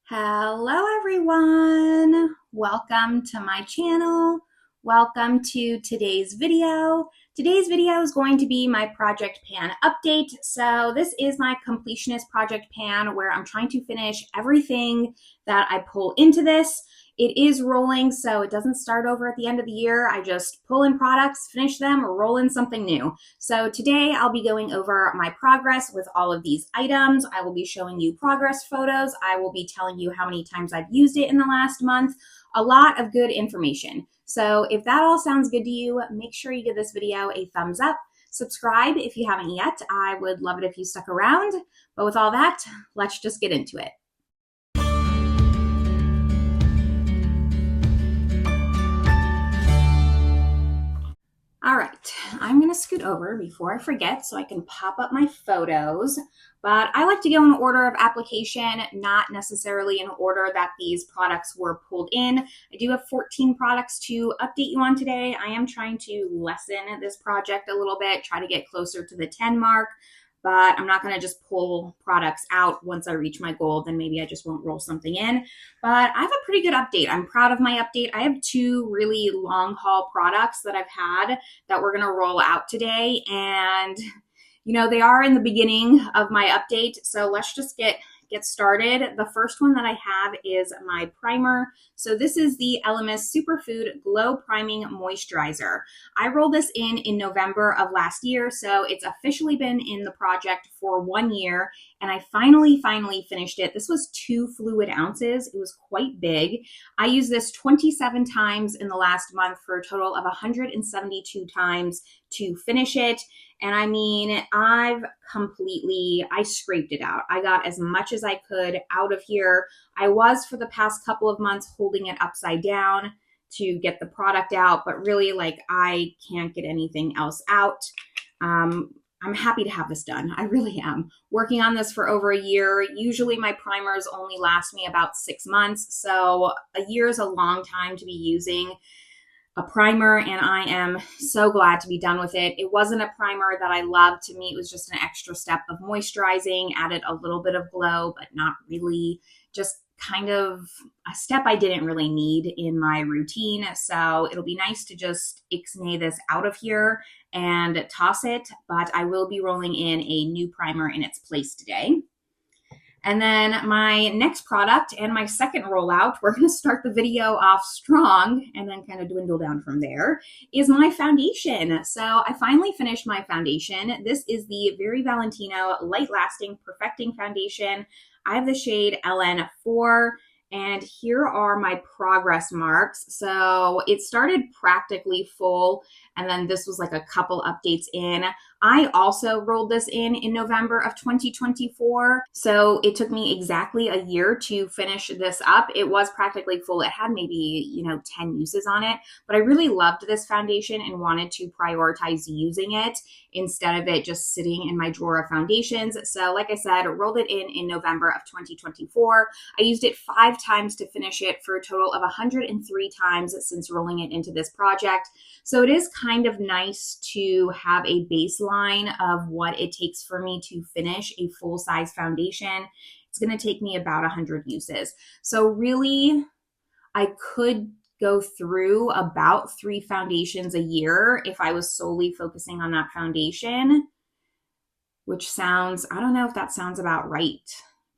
Hello everyone! Welcome to my channel. Welcome to today's video. Today's video is going to be my Project Pan update. So this is my completionist Project Pan where I'm trying to finish everything that I pull into this. It is rolling, so it doesn't start over at the end of the year. I just pull in products, finish them, or roll in something new. So today I'll be going over my progress with all of these items. I will be showing you progress photos. I will be telling you how many times I've used it in the last month. A lot of good information. So if that all sounds good to you, make sure you give this video a thumbs up. Subscribe if you haven't yet. I would love it if you stuck around. But with all that, let's just get into it. All right, I'm gonna scoot over before I forget so I can pop up my photos, but I like to go in order of application, not necessarily in order that these products were pulled in. I do have 14 products to update you on today. I am trying to lessen this project a little bit, try to get closer to the 10 mark, but I'm not gonna just pull products out once I reach my goal, then maybe I just won't roll something in. But I have a pretty good update. I'm proud of my update. I have two really long haul products that I've had that we're gonna roll out today. And you know, they are in the beginning of my update. So let's just get started. The first one that I have is my primer. So this is the Elemis Superfood Glow Priming Moisturizer. I rolled this in November of last year, so it's officially been in the project for 1 year, and I finally finished it. This was 2 fluid ounces. It was quite big. I used this 27 times in the last month for a total of 172 times to finish it. And I mean, I scraped it out. I got as much as I could out of here. I was for the past couple of months holding it upside down to get the product out, but really like I can't get anything else out. I'm happy to have this done. I really am. Working on this for over a year. Usually my primers only last me about 6 months. So a year is a long time to be using a primer, and I am so glad to be done with it. It wasn't a primer that I loved. To me, it was just an extra step of moisturizing, added a little bit of glow, but not really, just kind of a step I didn't really need in my routine. So it'll be nice to just ixnay this out of here and toss it, but I will be rolling in a new primer in its place today. And then my next product and my second rollout, we're going to start the video off strong and then kind of dwindle down from there, is my foundation. So I finally finished my foundation. This is the Very Valentino Light Lasting Perfecting Foundation. I have the shade LN4. And here are my progress marks. So it started practically full, and then this was like a couple updates in. I also rolled this in November of 2024. So it took me exactly a year to finish this up. It was practically full. It had maybe, 10 uses on it, but I really loved this foundation and wanted to prioritize using it instead of it just sitting in my drawer of foundations. So like I said, rolled it in November of 2024. I used it 5 times to finish it for a total of 103 times since rolling it into this project. So it is kind of nice to have a baseline of what it takes for me to finish a full-size foundation. It's going to take me about 100 uses. So really, I could go through about 3 foundations a year if I was solely focusing on that foundation, which sounds, I don't know if that sounds about right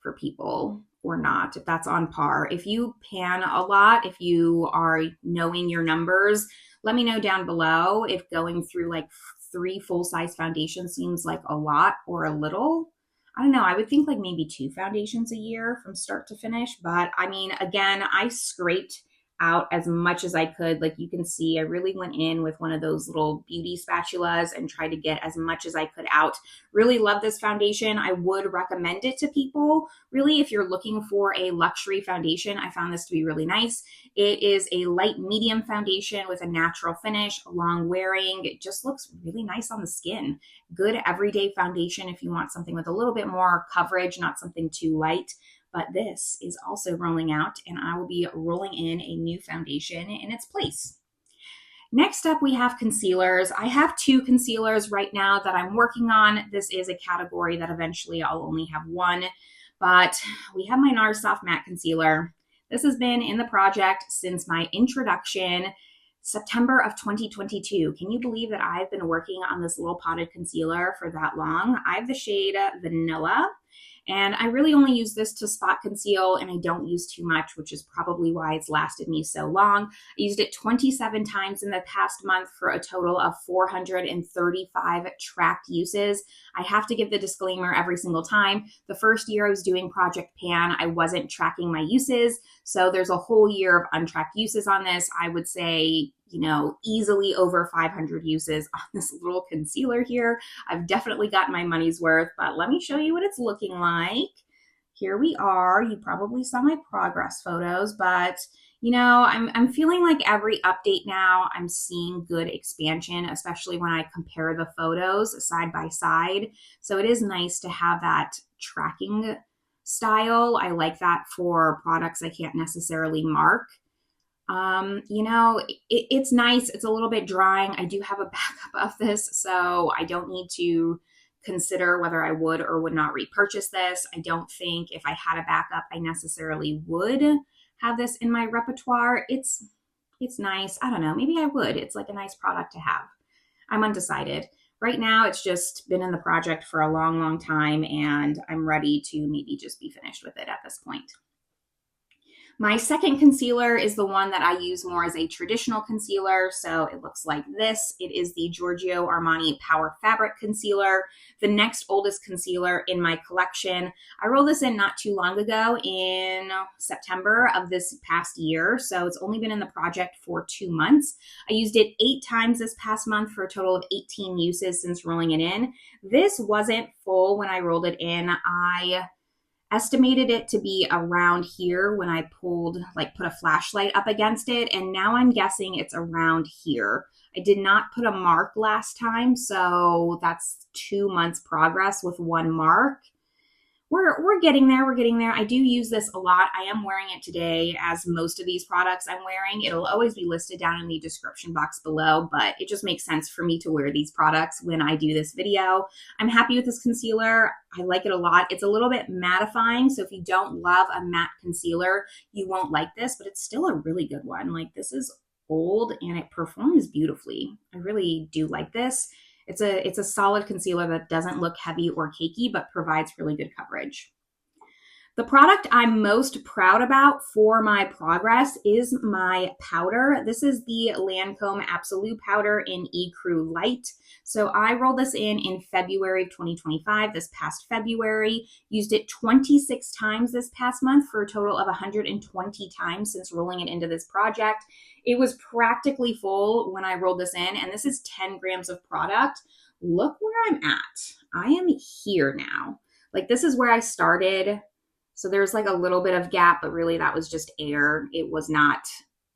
for people or not, if that's on par. If you pan a lot, if you are knowing your numbers, let me know down below if going through like 3 full-size foundations seems like a lot or a little. I don't know. I would think like maybe 2 foundations a year from start to finish. But I mean, again, I scraped out as much as I could. Like you can see, I really went in with one of those little beauty spatulas and tried to get as much as I could out. Really love this foundation. I would recommend it to people. Really, if you're looking for a luxury foundation, I found this to be really nice. It is a light medium foundation with a natural finish, long wearing. It just looks really nice on the skin. Good everyday foundation if you want something with a little bit more coverage, not something too light. But this is also rolling out, and I will be rolling in a new foundation in its place. Next up, we have concealers. I have 2 concealers right now that I'm working on. This is a category that eventually I'll only have 1. But we have my Nars Soft Matte Concealer. This has been in the project since my introduction, September of 2022. Can you believe that I've been working on this little potted concealer for that long? I have the shade Vanilla, and I really only use this to spot conceal, and I don't use too much, which is probably why it's lasted me so long. I used it 27 times in the past month for a total of 435 tracked uses. I have to give the disclaimer every single time. The first year I was doing Project Pan, I wasn't tracking my uses. So there's a whole year of untracked uses on this. I would say, easily over 500 uses on this little concealer here. I've definitely gotten my money's worth, but let me show you what it's looking like. Here we are. You probably saw my progress photos, but I'm feeling like every update now, I'm seeing good expansion, especially when I compare the photos side by side. So it is nice to have that tracking style. I like that for products I can't necessarily mark. It's nice. It's a little bit drying. I do have a backup of this, so I don't need to consider whether I would or would not repurchase this. I don't think if I had a backup, I necessarily would have this in my repertoire. It's nice. I don't know. Maybe I would. It's like a nice product to have. I'm undecided. Right now, it's just been in the project for a long, long time, and I'm ready to maybe just be finished with it at this point. My second concealer is the one that I use more as a traditional concealer, so it looks like this. It is the Giorgio Armani Power Fabric Concealer, the next oldest concealer in my collection. I rolled this in not too long ago in September of this past year, so it's only been in the project for 2 months. I used it 8 times this past month for a total of 18 uses since rolling it in. This wasn't full when I rolled it in. I estimated it to be around here when I put a flashlight up against it, and now I'm guessing it's around here. I did not put a mark last time, so that's 2 months progress with 1 mark. We're getting there. We're getting there. I do use this a lot. I am wearing it today, as most of these products I'm wearing. It'll always be listed down in the description box below, but it just makes sense for me to wear these products when I do this video. I'm happy with this concealer. I like it a lot. It's a little bit mattifying, so if you don't love a matte concealer, you won't like this, but it's still a really good one. Like, this is old and it performs beautifully. I really do like this. It's a solid concealer that doesn't look heavy or cakey, but provides really good coverage. The product I'm most proud about for my progress is my powder. This is the Lancome Absolue powder in Ecru Light. So I rolled this in February of 2025, this past February. Used it 26 times this past month for a total of 120 times since rolling it into this project. It was practically full when I rolled this in, and this is 10 grams of product. Look where I'm at. I am here now. Like, this is where I started. So there's like a little bit of gap, but really that was just air. It was not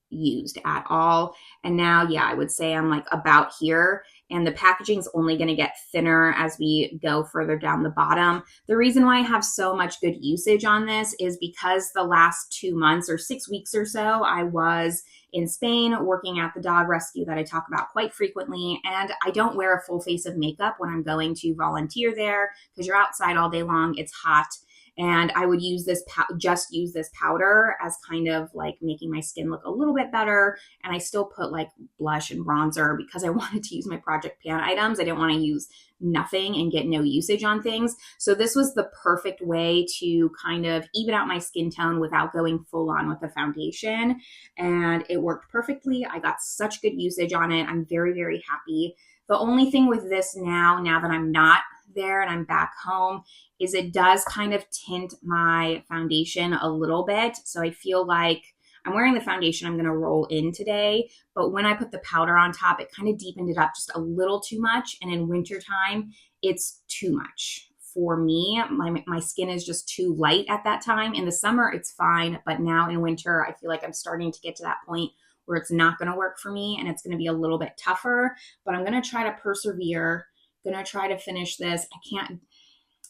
used at all. And now, yeah, I would say I'm like about here, and the packaging is only going to get thinner as we go further down the bottom. The reason why I have so much good usage on this is because the last 2 months or 6 weeks or so, I was in Spain working at the dog rescue that I talk about quite frequently. And I don't wear a full face of makeup when I'm going to volunteer there because you're outside all day long. It's hot. And I would use this, just use this powder as kind of like making my skin look a little bit better. And I still put like blush and bronzer because I wanted to use my Project Pan items. I didn't want to use nothing and get no usage on things. So this was the perfect way to kind of even out my skin tone without going full on with the foundation. And it worked perfectly. I got such good usage on it. I'm very, very happy. The only thing with this now that I'm not there and I'm back home, is it does kind of tint my foundation a little bit. So I feel like I'm wearing the foundation I'm going to roll in today, but when I put the powder on top, it kind of deepened it up just a little too much. And in wintertime, it's too much for me. My skin is just too light at that time. In the summer, it's fine. But now in winter, I feel like I'm starting to get to that point where it's not going to work for me and it's going to be a little bit tougher, but I'm going to try to persevere. Going to try to finish this.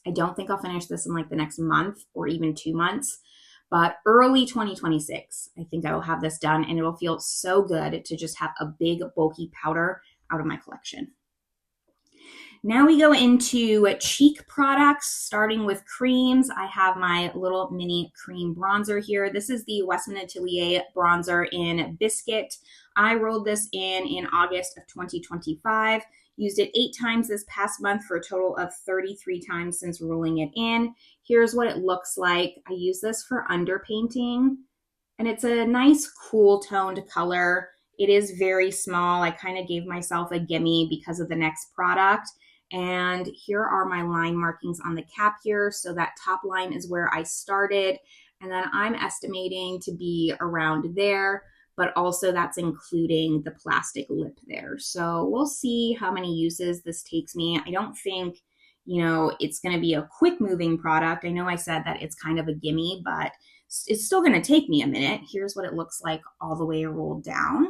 I don't think I'll finish this in like the next month or even 2 months, but early 2026, I think I will have this done, and it'll feel so good to just have a big bulky powder out of my collection. Now we go into cheek products, starting with creams. I have my little mini cream bronzer here. This is the Westman Atelier bronzer in Biscuit. I rolled this in August of 2025. Used it 8 times this past month for a total of 33 times since rolling it in. Here's what it looks like. I use this for underpainting, and it's a nice cool toned color. It is very small. I kind of gave myself a gimme because of the next product. And here are my line markings on the cap here. So that top line is where I started. And then I'm estimating to be around there, but also that's including the plastic lip there. So we'll see how many uses this takes me. I don't think, it's going to be a quick moving product. I know I said that it's kind of a gimme, but it's still going to take me a minute. Here's what it looks like all the way rolled down.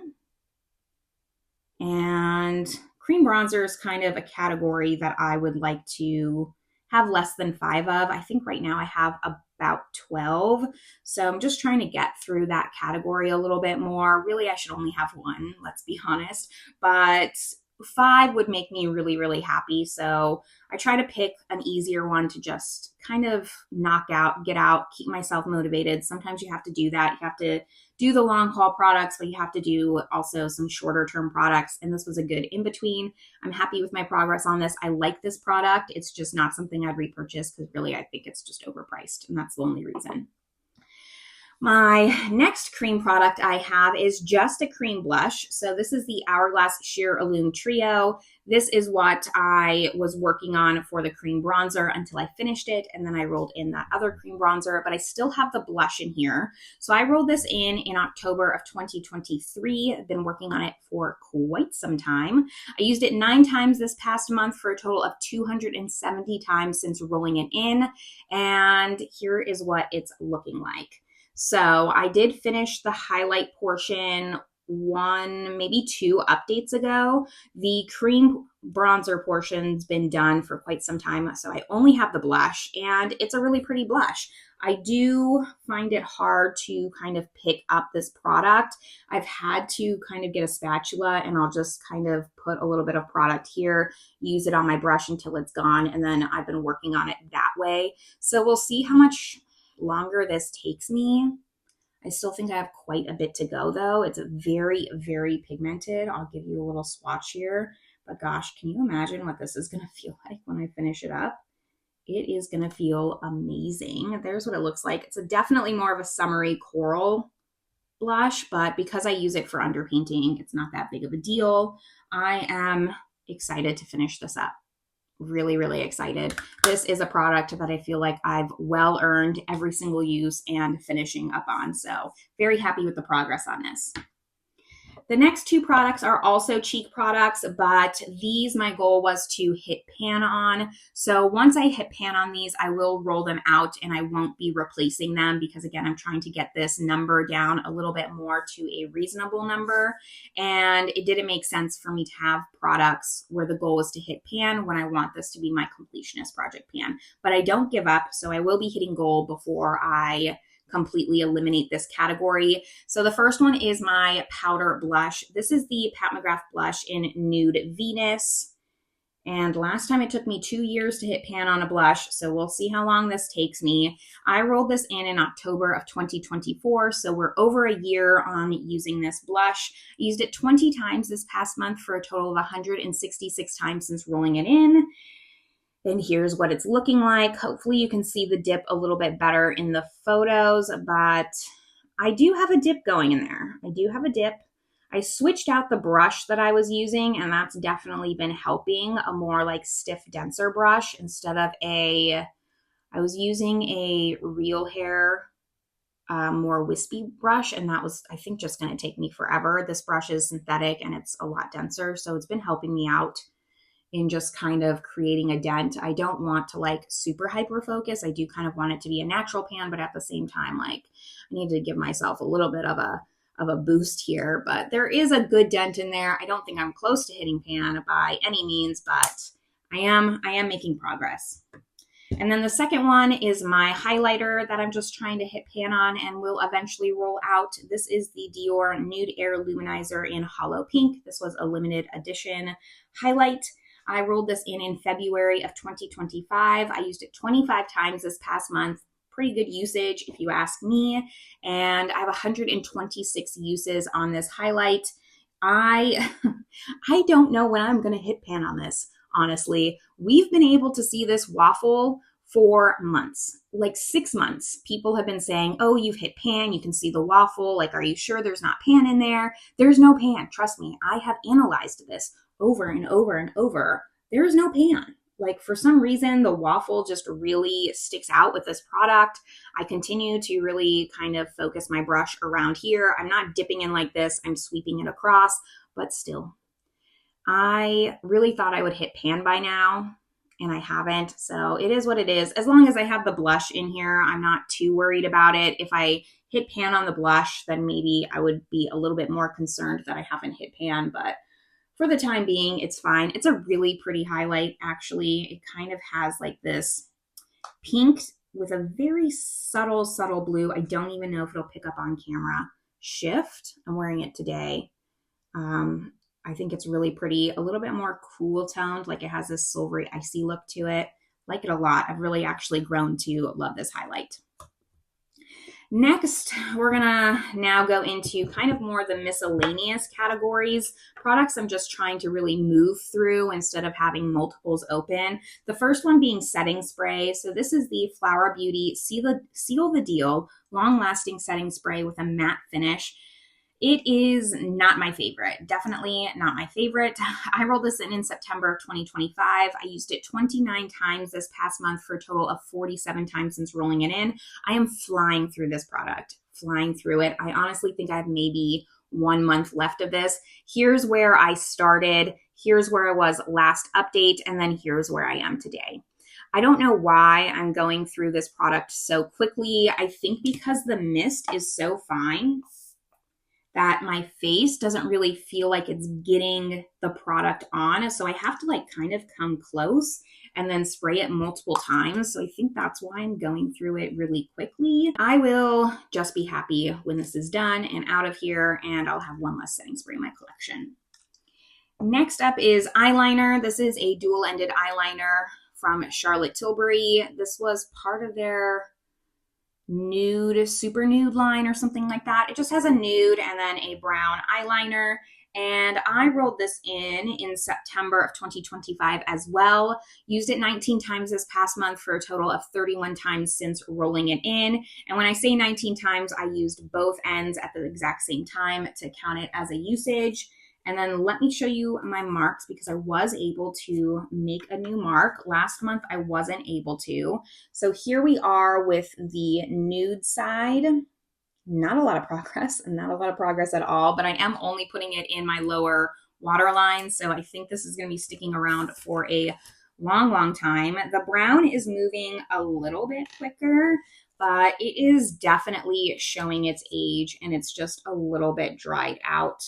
And cream bronzer is kind of a category that I would like to have less than 5 of. I think right now I have about 12. So I'm just trying to get through that category a little bit more. Really, I should only have 1, let's be honest. But 5 would make me really, really happy. So I try to pick an easier one to just kind of knock out, get out, keep myself motivated. Sometimes you have to do that. You have to do the long haul products, but you have to do also some shorter term products. And this was a good in between. I'm happy with my progress on this. I like this product. It's just not something I'd repurchase because really I think it's just overpriced. And that's the only reason. My next cream product I have is just a cream blush. So this is the Hourglass Sheer Illume Trio. This is what I was working on for the cream bronzer until I finished it. And then I rolled in that other cream bronzer, but I still have the blush in here. So I rolled this in October of 2023. I've been working on it for quite some time. I used it 9 times this past month for a total of 270 times since rolling it in. And here is what it's looking like. So I did finish the highlight portion 1, maybe 2 updates ago. The cream bronzer portion's been done for quite some time, so I only have the blush, and it's a really pretty blush. I do find it hard to kind of pick up this product. I've had to kind of get a spatula, and I'll just kind of put a little bit of product here, use it on my brush until it's gone, and then I've been working on it that way. So we'll see how much longer this takes me. I still think I have quite a bit to go though. It's very, very pigmented. I'll give you a little swatch here, but gosh, can you imagine what this is going to feel like when I finish it up? It is going to feel amazing. There's what it looks like. It's definitely more of a summery coral blush, but because I use it for underpainting, it's not that big of a deal. I am excited to finish this up. Really, really excited. This is a product that I feel like I've well earned every single use and finishing up on. So very happy with the progress on this. The next 2 products are also cheek products, but these, my goal was to hit pan on. So once I hit pan on these, I will roll them out and I won't be replacing them because again, I'm trying to get this number down a little bit more to a reasonable number. And it didn't make sense for me to have products where the goal is to hit pan when I want this to be my completionist project pan. But I don't give up, so I will be hitting goal before I completely eliminate this category. So the first one is my powder blush. This is the Pat McGrath blush in Nude Venus. And last time it took me 2 years to hit pan on a blush, so we'll see how long this takes me. I rolled this in October of 2024, so we're over a year on using this blush. I used it 20 times this past month for a total of 166 times since rolling it in. And here's what it's looking like. Hopefully you can see the dip a little bit better in the photos, but I do have a dip going in there. I do have a dip. I switched out the brush that I was using, and that's definitely been helping. A more like stiff, denser brush instead of I was using a real hair, more wispy brush, and that was, I think, just going to take me forever. This brush is synthetic and it's a lot denser, so it's been helping me out in just kind of creating a dent. I don't want to like super hyper focus. I do kind of want it to be a natural pan, but at the same time, like I need to give myself a little bit of a boost here, but there is a good dent in there. I don't think I'm close to hitting pan by any means, but I am making progress. And then the second one is my highlighter that I'm just trying to hit pan on and will eventually roll out. This is the Dior Nude Air Luminizer in Holo Pink. This was a limited edition highlight. I rolled this in February of 2025. I used it 25 times this past month. Pretty good usage if you ask me. And I have 126 uses on this highlight. I don't know when I'm going to hit pan on this, honestly. We've been able to see this waffle for months, like 6 months. People have been saying, oh, you've hit pan, you can see the waffle. Like, are you sure there's not pan in there? There's no pan. Trust me, I have analyzed this over and over and over. There is no pan. Like, for some reason, the waffle just really sticks out with this product. I continue to really kind of focus my brush around here. I'm not dipping in like this. I'm sweeping it across, but still, I really thought I would hit pan by now, and I haven't. So it is what it is. As long as I have the blush in here, I'm not too worried about it. If I hit pan on the blush, then maybe I would be a little bit more concerned that I haven't hit pan, but for the time being, it's fine. It's a really pretty highlight, actually. It kind of has like this pink with a very subtle, subtle blue. I don't even know if it'll pick up on camera. Shift. I'm wearing it today. I think it's really pretty. A little bit more cool toned, like it has this silvery icy look to it. Like it a lot. I've really actually grown to love this highlight. Next, we're gonna now go into kind of more the miscellaneous categories, products I'm just trying to really move through instead of having multiples open. The first one being setting spray. So this is the Flower Beauty Seal the Deal Long Lasting Setting Spray with a matte finish. It is not my favorite, definitely not my favorite. I rolled this in September of 2025. I used it 29 times this past month for a total of 47 times since rolling it in. I am flying through this product, flying through it. I honestly think I have maybe 1 month left of this. Here's where I started. Here's where I was last update. And then here's where I am today. I don't know why I'm going through this product so quickly. I think because the mist is so fine that my face doesn't really feel like it's getting the product on. So I have to like kind of come close and then spray it multiple times. So I think that's why I'm going through it really quickly. I will just be happy when this is done and out of here, and I'll have one less setting spray in my collection. Next up is eyeliner. This is a dual-ended eyeliner from Charlotte Tilbury. This was part of their Nude, SuperNude line or something like that. It just has a nude and then a brown eyeliner. And I rolled this in September of 2025 as well. Used it 19 times this past month for a total of 31 times since rolling it in. And when I say 19 times, I used both ends at the exact same time to count it as a usage. And then let me show you my marks because I was able to make a new mark. Last month, I wasn't able to. So here we are with the nude side. Not a lot of progress, not a lot of progress at all, but I am only putting it in my lower waterline. So I think this is going to be sticking around for a long, long time. The brown is moving a little bit quicker, but it is definitely showing its age and it's just a little bit dried out.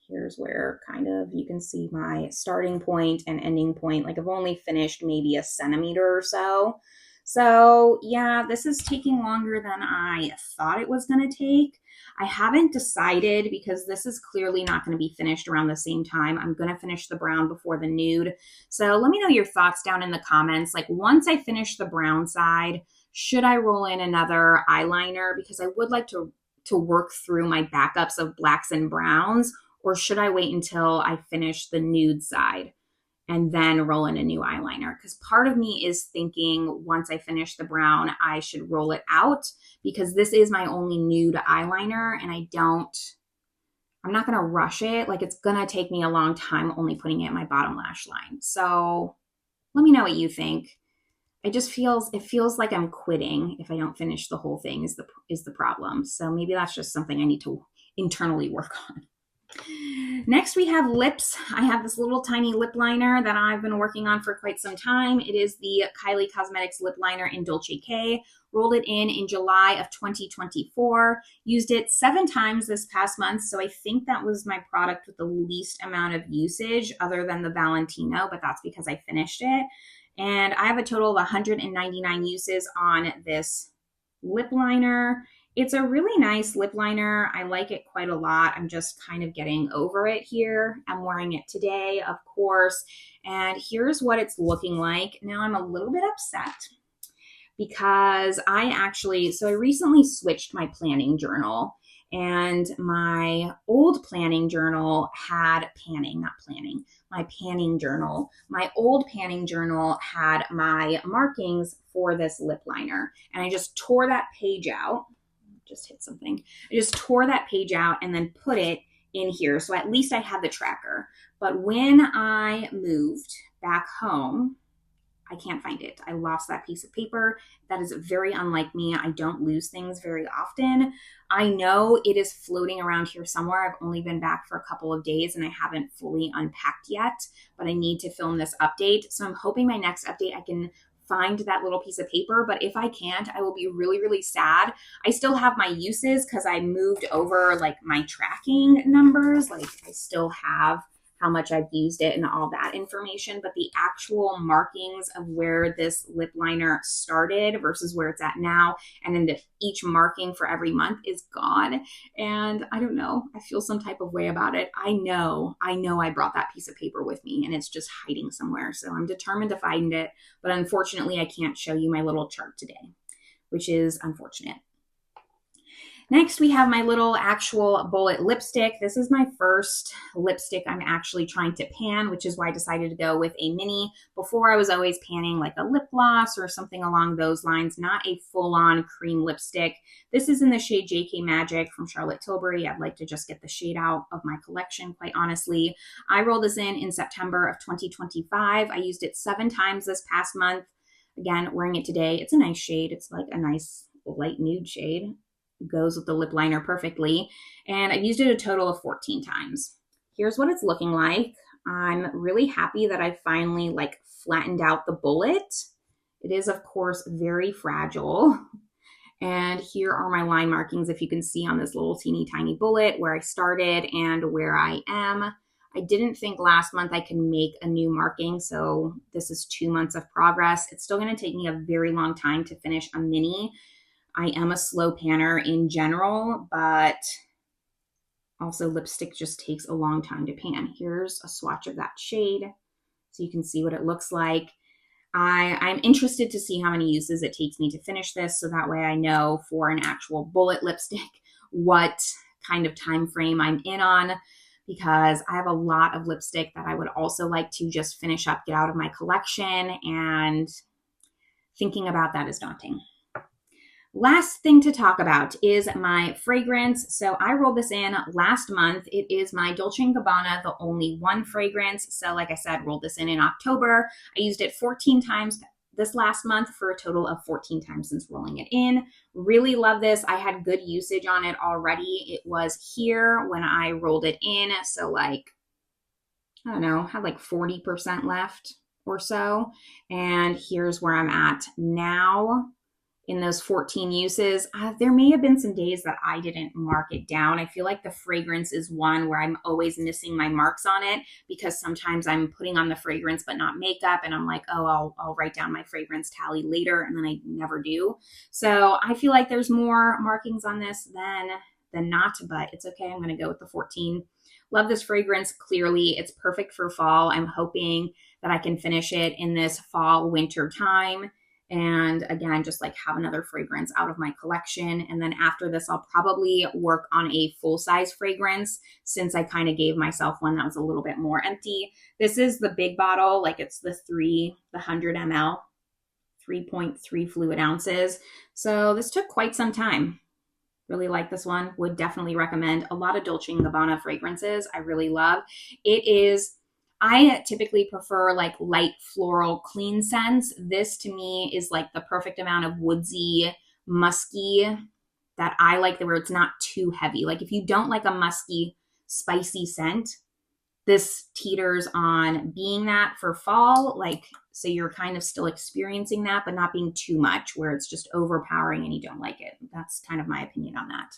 Here's where kind of you can see my starting point and ending point. Like I've only finished maybe a centimeter or so. So yeah, this is taking longer than I thought it was going to take. I haven't decided because this is clearly not going to be finished around the same time. I'm going to finish the brown before the nude. So let me know your thoughts down in the comments. Like once I finish the brown side, should I roll in another eyeliner? Because I would like to work through my backups of blacks and browns. Or should I wait until I finish the nude side and then roll in a new eyeliner? Because part of me is thinking once I finish the brown, I should roll it out because this is my only nude eyeliner and I'm not going to rush it. Like it's going to take me a long time only putting it in my bottom lash line. So let me know what you think. It feels like I'm quitting if I don't finish the whole thing is the problem. So maybe that's just something I need to internally work on. Next, we have lips. I have this little tiny lip liner that I've been working on for quite some time. It is the Kylie Cosmetics lip liner in Dolce K. Rolled it in July of 2024. Used it 7 times this past month, so I think that was my product with the least amount of usage other than the Valentino, but that's because I finished it. And I have a total of 199 uses on this lip liner. It's a really nice lip liner. I like it quite a lot. I'm just kind of getting over it here. I'm wearing it today, of course, and here's what it's looking like. Now I'm a little bit upset because I recently switched my planning journal, and my old planning journal had my panning journal. My old panning journal had my markings for this lip liner, and I just tore that page out. Just hit something. I just tore that page out and then put it in here. So at least I had the tracker. But when I moved back home, I can't find it. I lost that piece of paper. That is very unlike me. I don't lose things very often. I know it is floating around here somewhere. I've only been back for a couple of days and I haven't fully unpacked yet, but I need to film this update. So I'm hoping my next update I can find that little piece of paper, but if I can't, I will be really, really sad. I still have my uses because I moved over like my tracking numbers. Like I still have how much I've used it and all that information, but the actual markings of where this lip liner started versus where it's at now, and then each marking for every month is gone. And I don't know, I feel some type of way about it. I know I brought that piece of paper with me and it's just hiding somewhere. So I'm determined to find it, but unfortunately I can't show you my little chart today, which is unfortunate. Next, we have my little actual bullet lipstick. This is my first lipstick I'm actually trying to pan, which is why I decided to go with a mini. Before, I was always panning like a lip gloss or something along those lines, not a full-on cream lipstick. This is in the shade JK Magic from Charlotte Tilbury. I'd like to just get the shade out of my collection, quite honestly. I rolled this in September of 2025. I used it 7 times this past month. Again, wearing it today. It's a nice shade. It's like a nice light nude shade. Goes with the lip liner perfectly, and I've used it a total of 14 times. Here's what it's looking like. I'm really happy that I finally like flattened out the bullet. It is of course very fragile, and here are my line markings if you can see on this little teeny tiny bullet where I started and where I am. I didn't think last month I could make a new marking, so this is 2 months of progress. It's still going to take me a very long time to finish a mini. I am a slow panner in general, but also lipstick just takes a long time to pan. Here's a swatch of that shade so you can see what it looks like. I'm interested to see how many uses it takes me to finish this, so that way I know for an actual bullet lipstick what kind of time frame I'm in on, because I have a lot of lipstick that I would also like to just finish up, get out of my collection, and thinking about that is daunting. Last thing to talk about is my fragrance. So I rolled this in last month. It is my Dolce & Gabbana, the only one fragrance. So like I said, rolled this in October. I used it 14 times this last month for a total of 14 times since rolling it in. Really love this. I had good usage on it already. It was here when I rolled it in. So like, I don't know, had like 40% left or so. And here's where I'm at now. In those 14 uses, there may have been some days that I didn't mark it down. I feel like the fragrance is one where I'm always missing my marks on it, because sometimes I'm putting on the fragrance but not makeup, and I'm like, oh, I'll write down my fragrance tally later, and then I never do. So I feel like there's more markings on this than not, but it's okay. I'm going to go with the 14. Love this fragrance. Clearly, it's perfect for fall. I'm hoping that I can finish it in this fall winter time. And again, just like have another fragrance out of my collection. And then after this, I'll probably work on a full-size fragrance, since I kind of gave myself one that was a little bit more empty. This is the big bottle, like it's the 100 ml, 3.3 fluid ounces. So this took quite some time. Really like this one. Would definitely recommend. A lot of Dolce & Gabbana fragrances I really love. I typically prefer like light floral clean scents. This to me is like the perfect amount of woodsy, musky that I like, where it's not too heavy. Like if you don't like a musky, spicy scent, this teeters on being that for fall. Like, so you're kind of still experiencing that, but not being too much where it's just overpowering and you don't like it. That's kind of my opinion on that.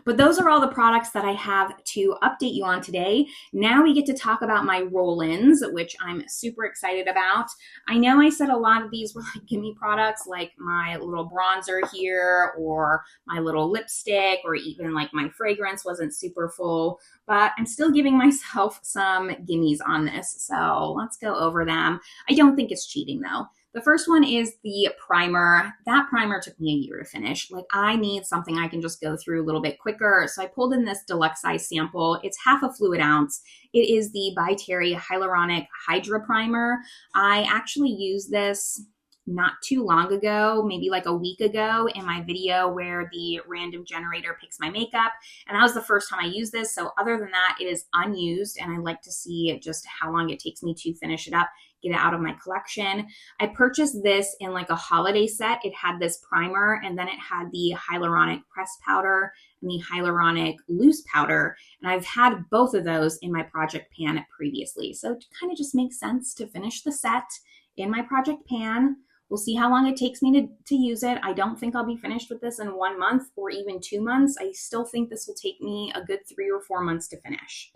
But those are all the products that I have to update you on today. Now we get to talk about my roll-ins, which I'm super excited about. I know I said a lot of these were like gimme products, like my little bronzer here, or my little lipstick, or even like my fragrance wasn't super full, but I'm still giving myself some gimmies on this. So let's go over them. I don't think it's cheating though. The first one is the primer. That primer took me a year to finish. Like, I need something I can just go through a little bit quicker. So I pulled in this deluxe size sample. It's half a fluid ounce. It is the By Terry Hyaluronic Hydra Primer. I actually used this not too long ago, maybe like a week ago, in my video where the random generator picks my makeup. And that was the first time I used this. So other than that, it is unused. And I like to see just how long it takes me to finish it up, get it out of my collection. I purchased this in like a holiday set. It had this primer, and then it had the hyaluronic pressed powder and the hyaluronic loose powder. And I've had both of those in my project pan previously. So it kind of just makes sense to finish the set in my project pan. We'll see how long it takes me to use it. I don't think I'll be finished with this in 1 month or even 2 months. I still think this will take me a good 3 or 4 months to finish.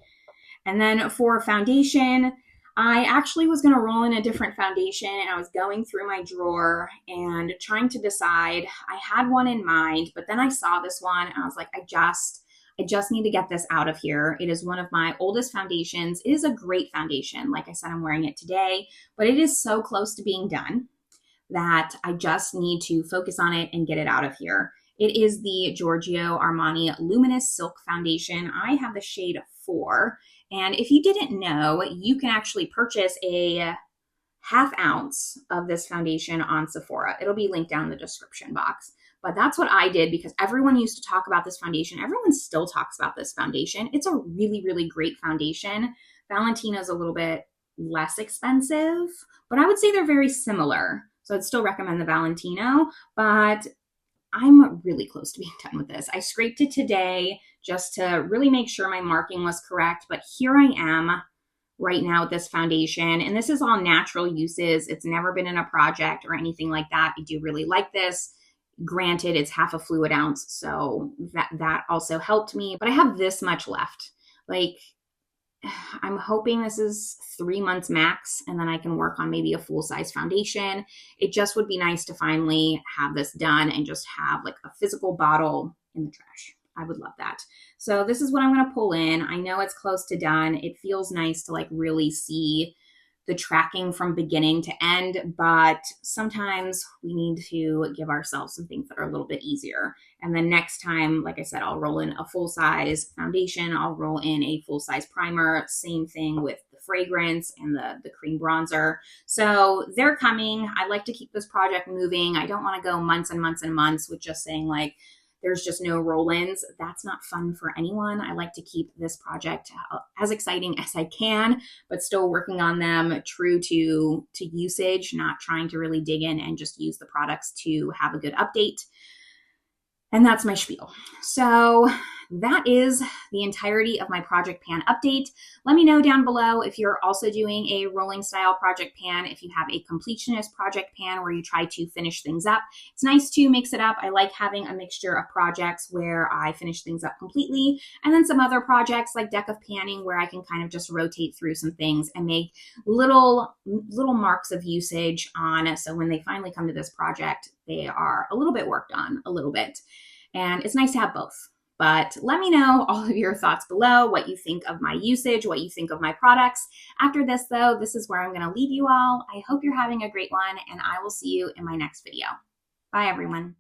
And then for foundation, I actually was going to roll in a different foundation, and I was going through my drawer and trying to decide. I had one in mind, but then I saw this one and I was like, I just need to get this out of here. It is one of my oldest foundations. It is a great foundation. Like I said, I'm wearing it today, but it is so close to being done that I just need to focus on it and get it out of here. It is the Giorgio Armani Luminous Silk Foundation. I have the shade 4. And if you didn't know, you can actually purchase a half ounce of this foundation on Sephora. It'll be linked down in the description box. But that's what I did because everyone used to talk about this foundation. Everyone still talks about this foundation. It's a really, really great foundation. Valentino is a little bit less expensive, but I would say they're very similar. So I'd still recommend the Valentino, but I'm really close to being done with this. I scraped it today just to really make sure my marking was correct, but here I am right now with this foundation, and this is all natural uses. It's never been in a project or anything like that. I do really like this. Granted, it's half a fluid ounce, so that also helped me, but I have this much left. Like, I'm hoping this is 3 months max, and then I can work on maybe a full-size foundation. It just would be nice to finally have this done and just have like a physical bottle in the trash. I would love that. So this is what I'm going to pull in. I know it's close to done. It feels nice to like really see the tracking from beginning to end, but sometimes we need to give ourselves some things that are a little bit easier. And then next time, like I said, I'll roll in a full-size foundation. I'll roll in a full-size primer. Same thing with the fragrance and the cream bronzer. So they're coming. I like to keep this project moving. I don't want to go months and months and months with just saying like, there's just no roll-ins. That's not fun for anyone. I like to keep this project as exciting as I can, but still working on them true to usage, not trying to really dig in and just use the products to have a good update. And that's my spiel. So that is the entirety of my project pan update. Let me know down below if you're also doing a rolling style project pan, if you have a completionist project pan where you try to finish things up. It's nice to mix it up. I like having a mixture of projects where I finish things up completely, and then some other projects like deck of panning where I can kind of just rotate through some things and make little marks of usage on. So when they finally come to this project, they are a little bit worked on, a little bit. And it's nice to have both. But let me know all of your thoughts below, what you think of my usage, what you think of my products. After this, though, this is where I'm going to leave you all. I hope you're having a great one, and I will see you in my next video. Bye, everyone.